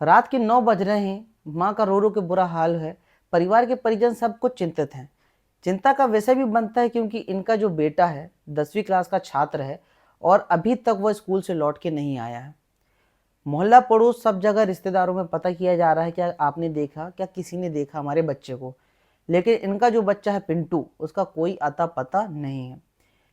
रात के 9 बज रहे हैं, माँ का रो रो के बुरा हाल है। परिवार के परिजन सब कुछ चिंतित हैं। चिंता का विषय भी बनता है क्योंकि इनका जो बेटा है 10वीं क्लास का छात्र है और अभी तक वह स्कूल से लौट के नहीं आया है। मोहल्ला पड़ोस सब जगह रिश्तेदारों में पता किया जा रहा है, क्या आपने देखा, क्या किसी ने देखा हमारे बच्चे को। लेकिन इनका जो बच्चा है पिंटू, उसका कोई अता पता नहीं है।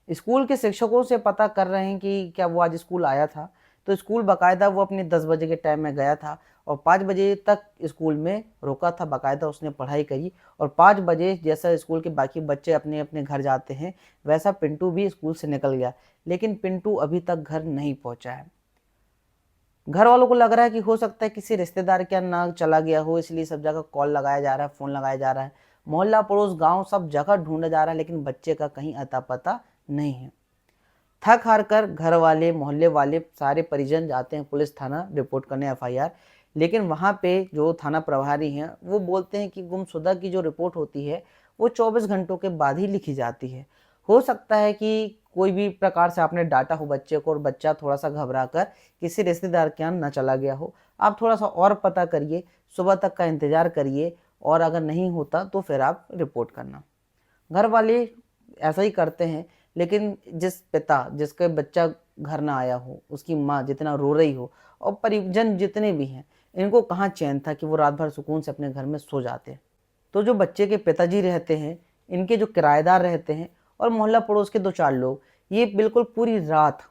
स्कूल के शिक्षकों से पता कर रहे हैं कि क्या वो आज स्कूल आया था। तो स्कूल बाकायदा वो अपने 10 बजे के टाइम में गया था और 5 बजे तक स्कूल में रुका था, बाकायदा उसने पढ़ाई करी। और 5 बजे जैसा स्कूल के बाकी बच्चे अपने अपने घर जाते हैं, वैसा पिंटू भी स्कूल से निकल गया। लेकिन पिंटू अभी तक घर नहीं पहुंचा है। घर वालों को लग रहा है कि हो सकता है किसी रिश्तेदार के यहाँ चला गया हो, इसलिए सब जगह कॉल लगाया जा रहा है, फ़ोन लगाया जा रहा है। मोहल्ला पड़ोस गांव सब जगह ढूंढा जा रहा है, लेकिन बच्चे का कहीं अता पता नहीं है। थक हार कर घर वाले, मोहल्ले वाले, सारे परिजन जाते हैं पुलिस थाना रिपोर्ट करने, एफआईआर। लेकिन वहाँ पे जो थाना प्रभारी हैं वो बोलते हैं कि गुमशुदा की जो रिपोर्ट होती है वो 24 घंटों के बाद ही लिखी जाती है। हो सकता है कि कोई भी प्रकार से आपने डांटा हो बच्चे को और बच्चा थोड़ा सा घबरा कर किसी रिश्तेदार के यहाँ न चला गया हो। आप थोड़ा सा और पता करिए, सुबह तक का इंतज़ार करिए, और अगर नहीं होता तो फिर आप रिपोर्ट करना। घर वाले ऐसा ही करते हैं। लेकिन जिस पिता जिसके बच्चा घर ना आया हो, उसकी माँ जितना रो रही हो, और परिजन जितने भी हैं, इनको कहाँ चैन था कि वो रात भर सुकून से अपने घर में सो जाते। तो जो बच्चे के पिताजी रहते हैं, इनके जो किराएदार रहते हैं, और मोहल्ला पड़ोस के 2-4 लोग, ये बिल्कुल पूरी रात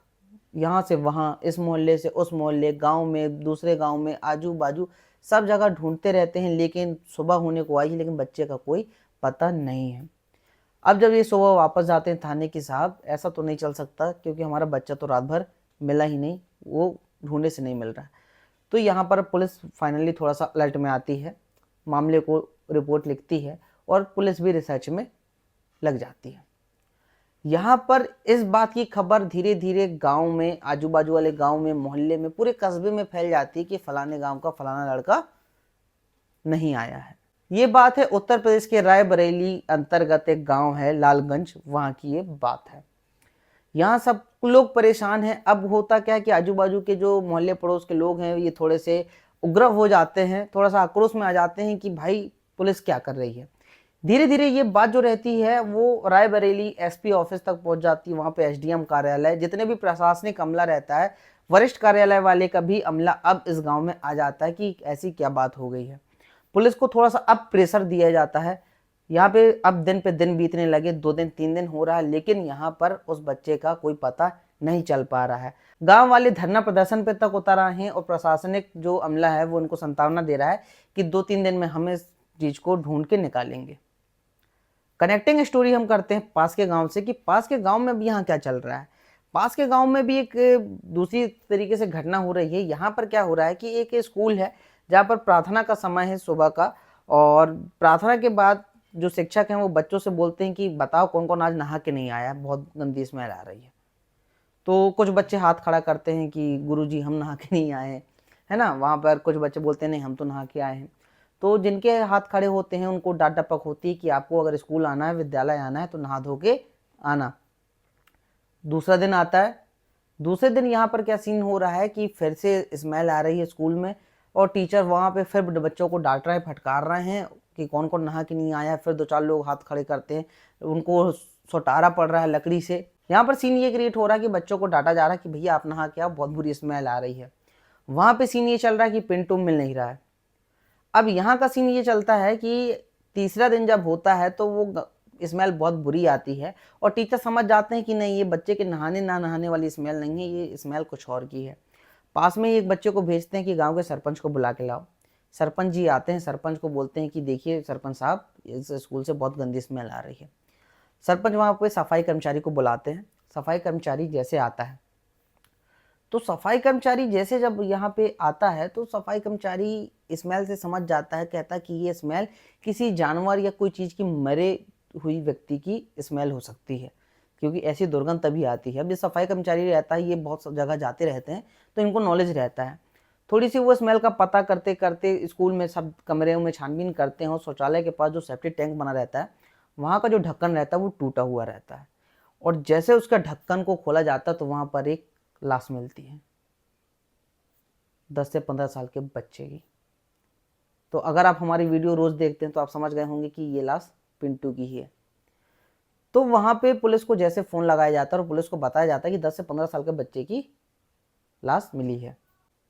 यहाँ से वहाँ, इस मोहल्ले से उस मोहल्ले, गांव में, दूसरे गांव में, आजू बाजू सब जगह ढूंढते रहते हैं। लेकिन सुबह होने को आई है, लेकिन बच्चे का कोई पता नहीं है। अब जब ये सुबह वापस जाते हैं थाने की, साहब ऐसा तो नहीं चल सकता क्योंकि हमारा बच्चा तो रात भर मिला ही नहीं, वो ढूंढने से नहीं मिल रहा है। तो यहाँ पर पुलिस फाइनली थोड़ा सा अलर्ट में आती है, मामले को रिपोर्ट लिखती है और पुलिस भी रिसर्च में लग जाती है। यहाँ पर इस बात की खबर धीरे धीरे गांव में, आजू बाजू वाले गांव में, मोहल्ले में, पूरे कस्बे में फैल जाती है कि फलाने गांव का फलाना लड़का नहीं आया है। ये बात है उत्तर प्रदेश के रायबरेली अंतर्गत एक गांव है लालगंज, वहां की ये बात है। यहाँ सब लोग परेशान हैं। अब होता क्या है कि आजू बाजू के जो मोहल्ले पड़ोस के लोग हैं ये थोड़े से उग्र हो जाते हैं, थोड़ा सा आक्रोश में आ जाते हैं कि भाई पुलिस क्या कर रही है। धीरे धीरे ये बात जो रहती है वो रायबरेली एसपी ऑफिस तक पहुंच जाती है। वहां पे एसडीएम कार्यालय, जितने भी प्रशासनिक अमला रहता है, वरिष्ठ कार्यालय वाले का भी अमला अब इस गांव में आ जाता है कि ऐसी क्या बात हो गई है। पुलिस को थोड़ा सा अब प्रेशर दिया जाता है। यहाँ पे अब दिन पे दिन बीतने लगे, 2 दिन 3 दिन हो रहा है, लेकिन यहाँ पर उस बच्चे का कोई पता नहीं चल पा रहा है। गांव वाले धरना प्रदर्शन पे तक उतर आए हैं और प्रशासनिक जो अमला है वो उनको संतावना दे रहा है कि 2-3 दिन में हम इस चीज को ढूंढ के निकालेंगे। कनेक्टिंग स्टोरी हम करते हैं पास के गांव से कि पास के गांव में भी यहाँ क्या चल रहा है। पास के गांव में भी एक दूसरी तरीके से घटना हो रही है। यहाँ पर क्या हो रहा है कि एक स्कूल है जहाँ पर प्रार्थना का समय है सुबह का, और प्रार्थना के बाद जो शिक्षक हैं वो बच्चों से बोलते हैं कि बताओ कौन कौन आज नहा के नहीं आया, बहुत गंदी स्मेल आ रही है। तो कुछ बच्चे हाथ खड़ा करते हैं कि गुरुजी हम नहा के नहीं आए हैं, है ना। वहाँ पर कुछ बच्चे बोलते हैं नहीं हम तो नहा के आए हैं। तो जिनके हाथ खड़े होते हैं उनको डांट डपट होती है कि आपको अगर स्कूल आना है, विद्यालय आना है तो नहा धो के आना। दूसरा दिन आता है। दूसरे दिन यहाँ पर क्या सीन हो रहा है कि फिर से स्मेल आ रही है स्कूल में, और टीचर वहाँ पे फिर बच्चों को डांट रहे हैं, फटकार रहे हैं कि कौन कौन नहा के नहीं आया है। फिर 2-4 लोग हाथ खड़े करते हैं, उनको सुटारा पड़ रहा है लकड़ी से। यहाँ पर सीन ये क्रिएट हो रहा है कि बच्चों को डांटा जा रहा है कि भैया आप नहा के आओ, बहुत बुरी स्मेल आ रही है। वहाँ पे सीन ये चल रहा है कि पिंटू मिल नहीं रहा है। अब यहाँ का सीन ये चलता है कि तीसरा दिन जब होता है तो वो स्मेल बहुत बुरी आती है, और टीचर समझ जाते हैं कि नहीं ये बच्चे के नहाने ना नहाने वाली स्मेल नहीं है, ये स्मेल कुछ और की है। पास में ही एक बच्चे को भेजते हैं कि गांव के सरपंच को बुला के लाओ। सरपंच जी आते हैं, सरपंच को बोलते हैं कि देखिए सरपंच साहब, इस स्कूल से बहुत गंदी स्मेल आ रही है। सरपंच वहाँ पे सफाई कर्मचारी को बुलाते हैं। सफाई कर्मचारी जैसे आता है, तो सफाई कर्मचारी जैसे जब यहाँ पे आता है तो सफाई कर्मचारी स्मेल से समझ जाता है, कहता है कि ये स्मेल किसी जानवर या कोई चीज़ की मरे हुई व्यक्ति की स्मेल हो सकती है, क्योंकि ऐसी दुर्गंध तभी आती है। अब ये सफाई कर्मचारी रहता है, ये बहुत जगह जाते रहते हैं तो इनको नॉलेज रहता है। थोड़ी सी वो स्मेल का पता करते करते स्कूल में सब कमरे में छानबीन करते हैं, और शौचालय के पास जो सेफ्टी टैंक बना रहता है वहाँ का जो ढक्कन रहता है वो टूटा हुआ रहता है, और जैसे उसका ढक्कन को खोला जाता है तो वहाँ पर एक लाश मिलती है। 10 से 15 साल के बच्चे की। तो अगर आप हमारी वीडियो रोज़ देखते हैं तो आप समझ गए होंगे कि ये लाश पिंटू की ही है। तो वहाँ पे पुलिस को जैसे फ़ोन लगाया जाता है और पुलिस को बताया जाता है कि 10 से 15 साल के बच्चे की लाश मिली है।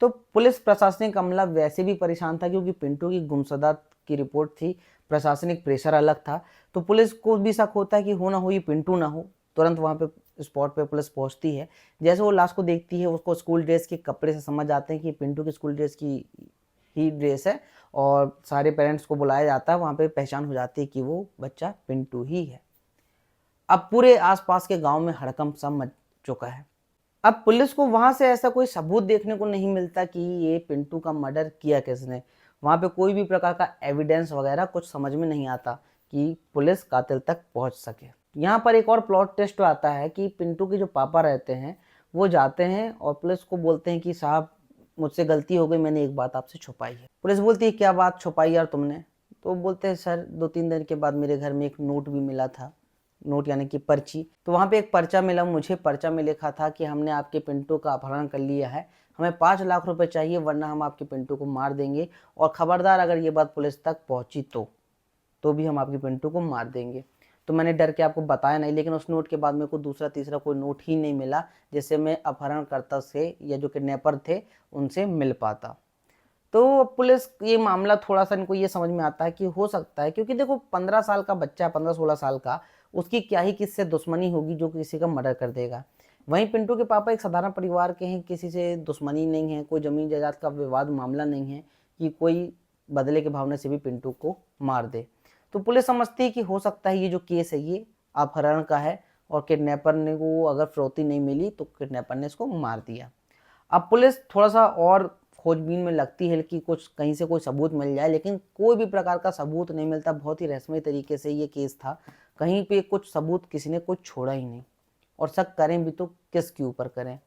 तो पुलिस प्रशासनिक अमला वैसे भी परेशान था क्योंकि पिंटू की गुमशुदा की रिपोर्ट थी, प्रशासनिक प्रेशर अलग था। तो पुलिस को भी शक होता है कि हो ना हो ये पिंटू ना हो। तुरंत वहाँ पे स्पॉट पे पुलिस पहुँचती है। जैसे वो लाश को देखती है, उसको स्कूल ड्रेस के कपड़े से समझ आते हैं कि पिंटू की स्कूल ड्रेस की ही ड्रेस है, और सारे पेरेंट्स को बुलाया जाता है। वहाँ पे पहचान हो जाती है कि वो बच्चा पिंटू ही है। अब पूरे आसपास के गांव में हड़कंप सा मच चुका है। अब पुलिस को वहां से ऐसा कोई सबूत देखने को नहीं मिलता कि ये पिंटू का मर्डर किया किसने। वहां पे कोई भी प्रकार का एविडेंस वगैरह कुछ समझ में नहीं आता कि पुलिस कातिल तक पहुंच सके। यहाँ पर एक और प्लॉट ट्विस्ट आता है कि पिंटू के जो पापा रहते हैं वो जाते हैं और पुलिस को बोलते हैं कि साहब मुझसे गलती हो गई, मैंने एक बात आपसे छुपाई है। पुलिस बोलती है क्या बात छुपाई यार तुमने? तो बोलते हैं सर 2-3 दिन के बाद मेरे घर में एक नोट भी मिला था। नोट यानी कि पर्ची। तो वहाँ पे एक पर्चा मिला मुझे, पर्चा में लिखा था कि हमने आपके पिंटू का अपहरण कर लिया है, हमें 5 लाख रुपए चाहिए वरना हम आपके पिंटू को मार देंगे, और खबरदार अगर ये बात पुलिस तक पहुंची तो भी हम आपके पिंटू को मार देंगे। तो मैंने डर के आपको बताया नहीं, लेकिन उस नोट के बाद मेरे को दूसरा तीसरा कोई नोट ही नहीं मिला जिससे मैं अपहरणकर्ता से या जो किडनैपर थे उनसे मिल पाता। तो पुलिस ये मामला थोड़ा सा इनको ये समझ में आता है कि हो सकता है, क्योंकि देखो 15 साल का बच्चा, 15-16 साल का, उसकी क्या ही किससे दुश्मनी होगी जो किसी का मर्डर कर देगा। वहीं पिंटू के पापा एक साधारण परिवार के हैं, किसी से दुश्मनी नहीं है, कोई जमीन जायदाद का विवाद मामला नहीं है कि कोई बदले के भावना से भी पिंटू को मार दे। तो पुलिस समझती है कि हो सकता है ये जो केस है ये अपहरण का है और किडनैपर ने को अगर फिरौती नहीं मिली तो किडनैपर ने इसको मार दिया। अब पुलिस थोड़ा सा और खोजबीन में लगती है कि कुछ कहीं से कोई सबूत मिल जाए, लेकिन कोई भी प्रकार का सबूत नहीं मिलता। बहुत ही रहस्यमय तरीके से ये केस था, कहीं पे कुछ सबूत किसी ने कुछ छोड़ा ही नहीं, और शक करें भी तो किसके ऊपर करें।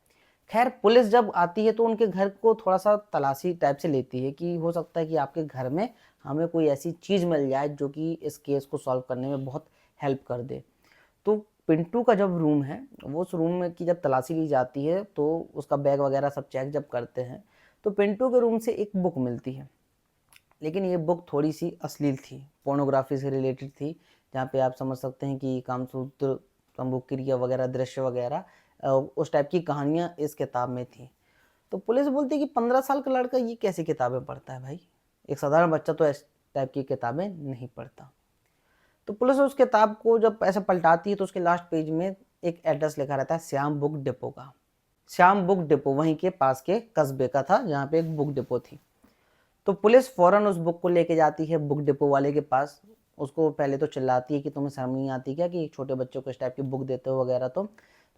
खैर पुलिस जब आती है तो उनके घर को थोड़ा सा तलाशी टाइप से लेती है कि हो सकता है कि आपके घर में हमें कोई ऐसी चीज़ मिल जाए जो कि इस केस को सॉल्व करने में बहुत हेल्प कर दे। तो पिंटू का जब रूम है वो उस रूम में की जब तलाशी ली जाती है तो उसका बैग वगैरह सब चेक जब करते हैं तो पिंटू के रूम से एक बुक मिलती है, लेकिन ये बुक थोड़ी सी अश्लील थी, पोर्नोग्राफी से रिलेटेड थी, जहाँ पे आप समझ सकते हैं कि कामसूत्र, तंबूक क्रिया वगैरह, दृश्य वगैरह उस टाइप की कहानियाँ इस किताब में थी। तो पुलिस बोलती है कि 15 साल का लड़का ये कैसी किताबें पढ़ता है भाई, एक साधारण बच्चा तो इस टाइप की किताबें नहीं पढ़ता। तो पुलिस उस किताब को जब ऐसे पलटाती है तो उसके लास्ट पेज में एक एड्रेस लिखा रहता है, श्याम बुक डिपो का। श्याम बुक डिपो वहीं के पास के कस्बे का था जहाँ पे एक बुक डिपो थी। तो पुलिस फौरन उस बुक को लेके जाती है बुक डिपो वाले के पास। उसको पहले तो चिल्लाती है कि तुम्हें शर्म नहीं आती क्या कि छोटे बच्चों को इस टाइप की बुक देते हो वगैरह। तो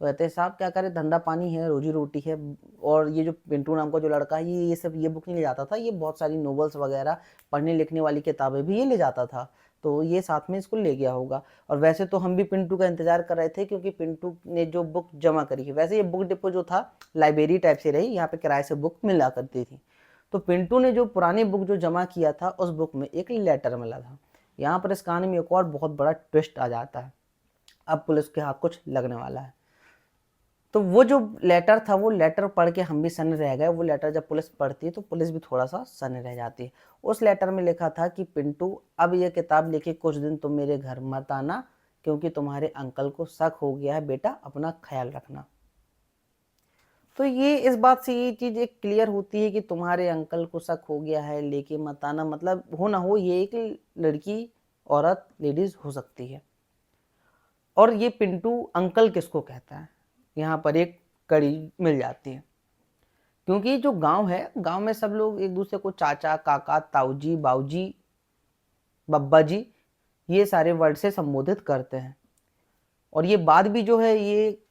कहते हैं साहब क्या करें, धंधा पानी है, रोजी रोटी है, और ये जो पिंटू नाम का जो लड़का है ये सब ये बुक नहीं ले जाता था, ये बहुत सारी नॉवेल्स वगैरह पढ़ने लिखने वाली किताबें भी ये ले जाता था, तो ये साथ में इसको ले गया होगा। और वैसे तो हम भी पिंटू का इंतजार कर रहे थे क्योंकि पिंटू ने जो बुक जमा करी है, वैसे ये बुक डिपो जो था लाइब्रेरी टाइप से रही, यहाँ पे किराए से बुक मिला करती थी। तो पिंटू ने जो पुरानी बुक जो जमा किया था उस बुक में एक लेटर मिला था। यहाँ पर इस कहानी में एक और बहुत बड़ा ट्विस्ट आ जाता है, अब पुलिस के हाथ कुछ लगने वाला है। तो वो जो लेटर था वो लेटर पढ़ के हम भी सन्न रह गए। वो लेटर जब पुलिस पढ़ती है तो पुलिस भी थोड़ा सा सन्न रह जाती है। उस लेटर में लिखा था कि पिंटू अब ये किताब लेके कुछ दिन तुम मेरे घर मत आना क्योंकि तुम्हारे अंकल को शक हो गया है, बेटा अपना ख्याल रखना। तो ये इस बात से ये चीज़ एक क्लियर होती है कि तुम्हारे अंकल को शक हो गया है, लेके मत आना, मतलब हो ना हो ये एक लड़की, औरत, लेडीज हो सकती है। और ये पिंटू अंकल किसको कहता है, यहाँ पर एक कड़ी मिल जाती है, क्योंकि जो गांव है, गांव में सब लोग एक दूसरे को चाचा, काका, ताऊजी, बाऊजी, बब्बा जी, ये सारे वर्ड से संबोधित करते हैं। और ये बात भी जो है, ये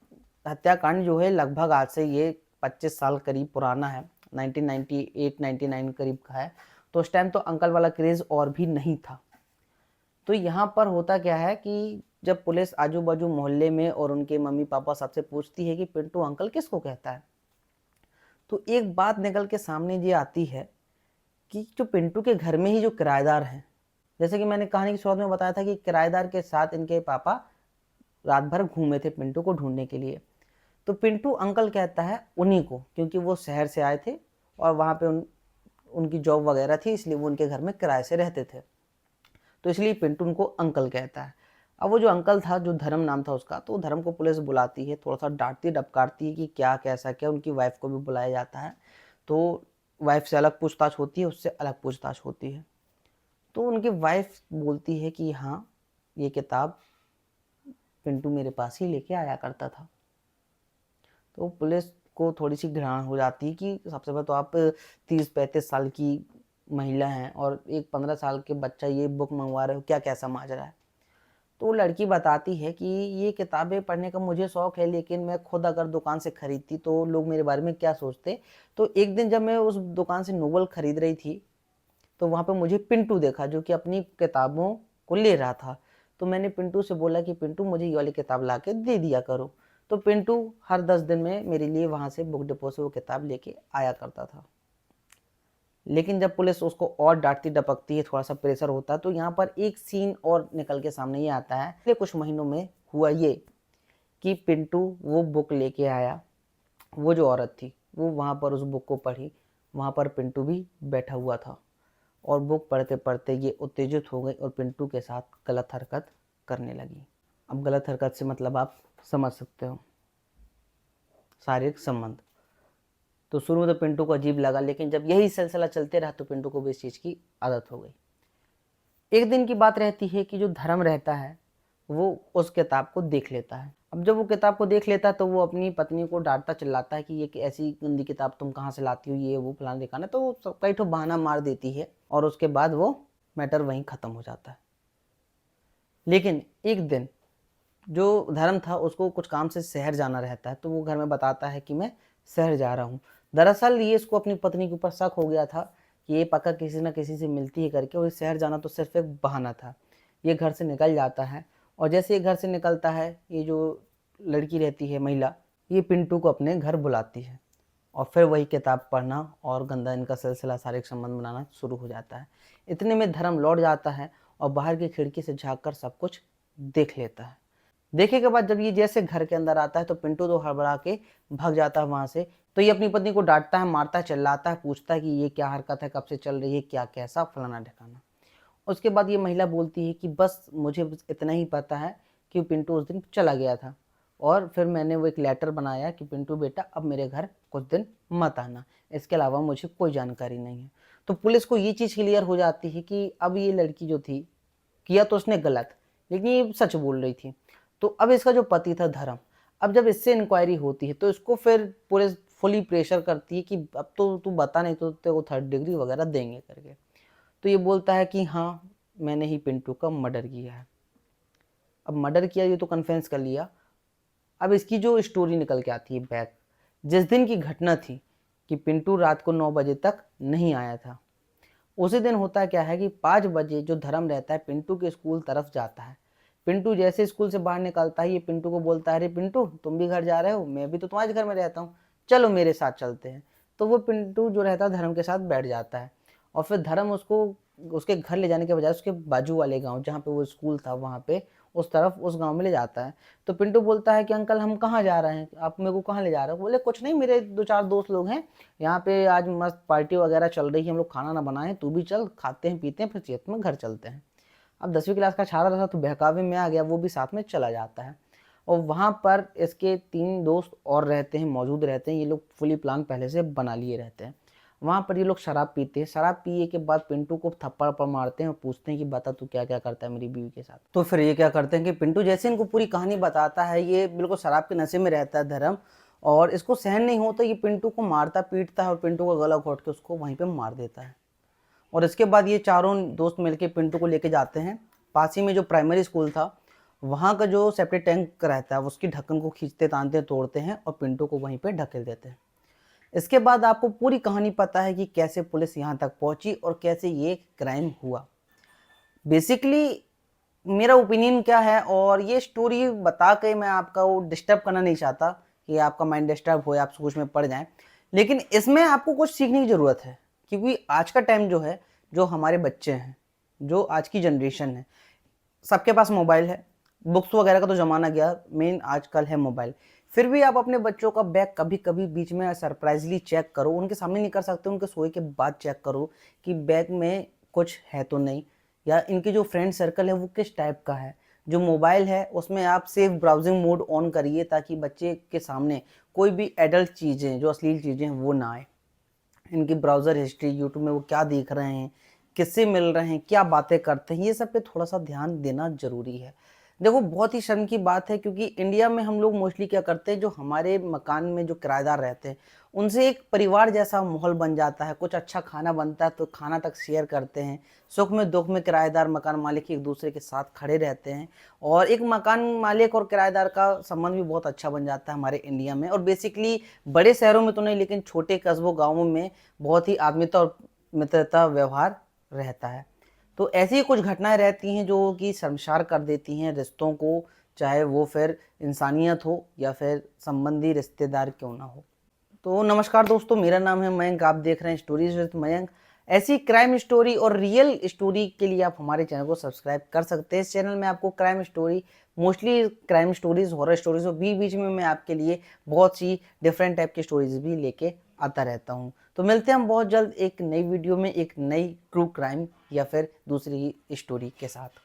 हत्याकांड जो है लगभग आज से ये 25 साल करीब पुराना है, 1998-99 करीब का है। तो उस टाइम तो अंकल वाला क्रेज और भी नहीं था। तो यहाँ पर होता क्या है कि जब पुलिस आजू बाजू मोहल्ले में और उनके मम्मी पापा सबसे पूछती है कि पिंटू अंकल किसको कहता है, तो एक बात निकल के सामने ये आती है कि जो पिंटू के घर में ही जो किराएदार हैं, जैसे कि मैंने कहानी की शुरुआत में बताया था कि किराएदार के साथ इनके पापा रात भर घूमे थे पिंटू को ढूंढने के लिए। तो पिंटू अंकल कहता है उन्हीं को, क्योंकि वो शहर से आए थे और वहाँ पे उनकी जॉब वगैरह थी, इसलिए वो उनके घर में किराए से रहते थे। तो इसलिए पिंटू उनको अंकल कहता है। अब वो जो अंकल था, जो धर्म नाम था उसका, तो धर्म को पुलिस बुलाती है, थोड़ा सा डांटती डपकारती है कि क्या कैसा क्या। उनकी वाइफ को भी बुलाया जाता है, तो वाइफ से अलग पूछताछ होती है, उससे अलग पूछताछ होती है। तो उनकी वाइफ बोलती है कि हाँ, ये किताब पिंटू मेरे पास ही लेके आया करता था। तो पुलिस को थोड़ी सी घृणा हो जाती है कि सबसे पहले तो आप 30-35 साल की महिला हैं और एक 15 साल के बच्चा ये बुक मंगवा रहे हो, क्या कैसा माजरा है। तो लड़की बताती है कि ये किताबें पढ़ने का मुझे शौक है, लेकिन मैं खुद अगर दुकान से खरीदती तो लोग मेरे बारे में क्या सोचते। तो एक दिन जब मैं उस दुकान से नोवेल खरीद रही थी, तो वहाँ पे मुझे पिंटू देखा जो कि अपनी किताबों को ले रहा था। तो मैंने पिंटू से बोला कि पिंटू मुझे ये वाली किताब ला के दे दिया करो। तो पिंटू हर 10 दिन में मेरे लिए वहाँ से बुक डिपो से वो किताब लेके आया करता था। लेकिन जब पुलिस उसको और डांटती डपकती है, थोड़ा सा प्रेशर होता है, तो यहाँ पर एक सीन और निकल के सामने ये आता है। पिछले कुछ महीनों में हुआ ये कि पिंटू वो बुक लेके आया, वो जो औरत थी वो वहाँ पर उस बुक को पढ़ी, वहाँ पर पिंटू भी बैठा हुआ था और बुक पढ़ते पढ़ते ये उत्तेजित हो गई और पिंटू के साथ गलत हरकत करने लगी। अब गलत हरकत से मतलब आप समझ सकते हो, शारीरिक संबंध। तो शुरू में तो पिंटू को अजीब लगा, लेकिन जब यही सिलसिला चलते रहा तो पिंटू को भी इस चीज़ की आदत हो गई। एक दिन की बात रहती है कि जो धर्म रहता है वो उस किताब को देख लेता है। अब जब वो किताब को देख लेता है तो वो अपनी पत्नी को डांटता चिल्लाता है कि ये ऐसी गंदी किताब तुम कहाँ से लाती हो, ये वो फलाना दिखाना। तो वो कई ठो बहाना मार देती है और उसके बाद वो मैटर वहीं ख़त्म हो जाता है। लेकिन एक दिन जो धर्म था उसको कुछ काम से शहर जाना रहता है, तो वो घर में बताता है कि मैं शहर जा रहा हूँ। दरअसल ये इसको अपनी पत्नी के ऊपर शक हो गया था कि ये पक्का किसी न किसी से मिलती है करके, और शहर जाना तो सिर्फ एक बहाना था। ये घर से निकल जाता है और जैसे ये घर से निकलता है, ये जो लड़की रहती है महिला, ये पिंटू को अपने घर बुलाती है और फिर वही किताब पढ़ना और गंदा इनका सिलसिला शारीरिक संबंध बनाना शुरू हो जाता है। इतने में धर्म लौट जाता है और बाहर की खिड़की से झाँक कर सब कुछ देख लेता है। देखे के बाद जब ये जैसे घर के अंदर आता है तो पिंटू तो हड़बड़ा के भाग जाता है वहां से। तो ये अपनी पत्नी को डांटता है, मारता है, चिल्लाता है, पूछता है कि ये क्या हरकत है, कब से चल रही है, क्या कैसा फलाना ढिकाना। उसके बाद ये महिला बोलती है कि बस मुझे इतना ही पता है कि पिंटू उस दिन चला गया था और फिर मैंने वो एक लेटर बनाया कि पिंटू बेटा अब मेरे घर कुछ दिन मत आना, इसके अलावा मुझे कोई जानकारी नहीं है। तो पुलिस को ये चीज़ क्लियर हो जाती है कि अब ये लड़की जो थी, किया तो उसने गलत, लेकिन ये सच बोल रही थी। तो अब इसका जो पति था धर्म, अब जब इससे इंक्वायरी होती है तो इसको फिर पुलिस फुली प्रेशर करती है कि अब तो तू बता, नहीं तो तेरे को 3rd डिग्री वगैरह देंगे करके। तो ये बोलता है कि हाँ, मैंने ही पिंटू का मर्डर किया है। अब मर्डर किया ये तो कन्फेंस कर लिया। अब इसकी जो स्टोरी निकल के आती है बैक, जिस दिन की घटना थी कि पिंटू रात को 9 बजे तक नहीं आया था, उसी दिन होता क्या है कि 5 बजे जो धर्म रहता है पिंटू के स्कूल तरफ जाता है। पिंटू जैसे स्कूल से बाहर निकलता है, ये पिंटू को बोलता है, अरे पिंटू तुम भी घर जा रहे हो, मैं भी तो तुम्हारे घर में रहता हूँ, चलो मेरे साथ चलते हैं। तो वो पिंटू जो रहता है धर्म के साथ बैठ जाता है और फिर धर्म उसको उसके घर ले जाने के बजाय उसके बाजू वाले गांव जहाँ पे वो स्कूल था वहाँ पे उस तरफ उस गांव में ले जाता है। तो पिंटू बोलता है कि अंकल हम कहाँ जा रहे हैं, आप मेरे को कहाँ ले जा रहे हो। बोले कुछ नहीं, मेरे 2-4 दोस्त लोग हैं, यहाँ पे आज मस्त पार्टी वगैरह चल रही है, हम लोग खाना ना बनाए, तू भी चल, खाते हैं पीते हैं फिर चेत में घर चलते हैं। अब 10वीं क्लास का छात्र था तो बहकावे में आ गया, वो भी साथ में चला जाता है। और वहाँ पर इसके 3 दोस्त और रहते हैं, मौजूद रहते हैं। ये लोग फुली प्लान पहले से बना लिए रहते हैं। वहाँ पर ये लोग शराब पीते हैं। शराब पिए के बाद पिंटू को थप्पड़ पर मारते हैं और पूछते हैं कि बता तू क्या क्या करता है मेरी बीवी के साथ। तो फिर ये क्या करते हैं कि पिंटू जैसे इनको पूरी कहानी बताता है, ये बिल्कुल शराब के नशे में रहता है धर्म, और इसको सहन नहीं होता, ये पिंटू को मारता पीटता है और पिंटू का गला घोट के उसको वहीं पर मार देता है। और इसके बाद ये चारों दोस्त मिलके पिंटू को लेके जाते हैं पास ही में जो प्राइमरी स्कूल था, वहाँ का जो सेप्टिक टैंक रहता है उसकी ढक्कन को खींचते तानते तोड़ते हैं और पिंटू को वहीं पे ढकेल देते हैं। इसके बाद आपको पूरी कहानी पता है कि कैसे पुलिस यहाँ तक पहुंची और कैसे ये क्राइम हुआ। बेसिकली मेरा ओपिनियन क्या है, और ये स्टोरी बता के मैं आपका वो डिस्टर्ब करना नहीं चाहता कि आपका माइंड डिस्टर्ब हो या आप सोच में पड़ जाएं, लेकिन इसमें आपको कुछ सीखने की ज़रूरत है। क्योंकि आज का टाइम जो है, जो हमारे बच्चे हैं, जो आज की जनरेशन है, सबके पास मोबाइल है। बुक्स वगैरह का तो ज़माना गया, मेन आजकल है मोबाइल। फिर भी आप अपने बच्चों का बैग कभी कभी बीच में सरप्राइजली चेक करो, उनके सामने नहीं कर सकते, उनके सोए के बाद चेक करो कि बैग में कुछ है तो नहीं, या इनके जो फ्रेंड सर्कल है वो किस टाइप का है। जो मोबाइल है उसमें आप सेफ ब्राउजिंग मोड ऑन करिए ताकि बच्चे के सामने कोई भी एडल्ट चीज़ें, जो अश्लील चीज़ें हैं वो ना आए। इनकी ब्राउज़र हिस्ट्री, यूट्यूब में वो क्या देख रहे हैं, किससे मिल रहे हैं, क्या बातें करते हैं, ये सब पे थोड़ा सा ध्यान देना ज़रूरी है। देखो बहुत ही शर्म की बात है, क्योंकि इंडिया में हम लोग मोस्टली क्या करते हैं, जो हमारे मकान में जो किराएदार रहते हैं उनसे एक परिवार जैसा माहौल बन जाता है। कुछ अच्छा खाना बनता है तो खाना तक शेयर करते हैं। सुख में दुख में किराएदार मकान मालिक एक दूसरे के साथ खड़े रहते हैं, और एक मकान मालिक और किराएदार का संबंध भी बहुत अच्छा बन जाता है हमारे इंडिया में। और बेसिकली बड़े शहरों में तो नहीं, लेकिन छोटे कस्बों गाँवों में बहुत ही आत्मीयता और मित्रता व्यवहार रहता है। तो ऐसी ही कुछ घटनाएं रहती हैं जो कि शर्मसार कर देती हैं रिश्तों को, चाहे वो फिर इंसानियत हो या फिर संबंधी रिश्तेदार क्यों ना हो। तो नमस्कार दोस्तों, मेरा नाम है मयंक, आप देख रहे हैं स्टोरीज विद मयंक। ऐसी क्राइम स्टोरी और रियल स्टोरी के लिए आप हमारे चैनल को सब्सक्राइब कर सकते हैं। इस चैनल में आपको crime story, mostly crime stories, horror stories, और बीच बीच में मैं आपके लिए बहुत सी डिफरेंट टाइप की स्टोरीज भी लेके आता रहता हूँ। तो मिलते हैं हम बहुत जल्द एक नई वीडियो में, एक नई ट्रू क्राइम या फिर दूसरी स्टोरी के साथ।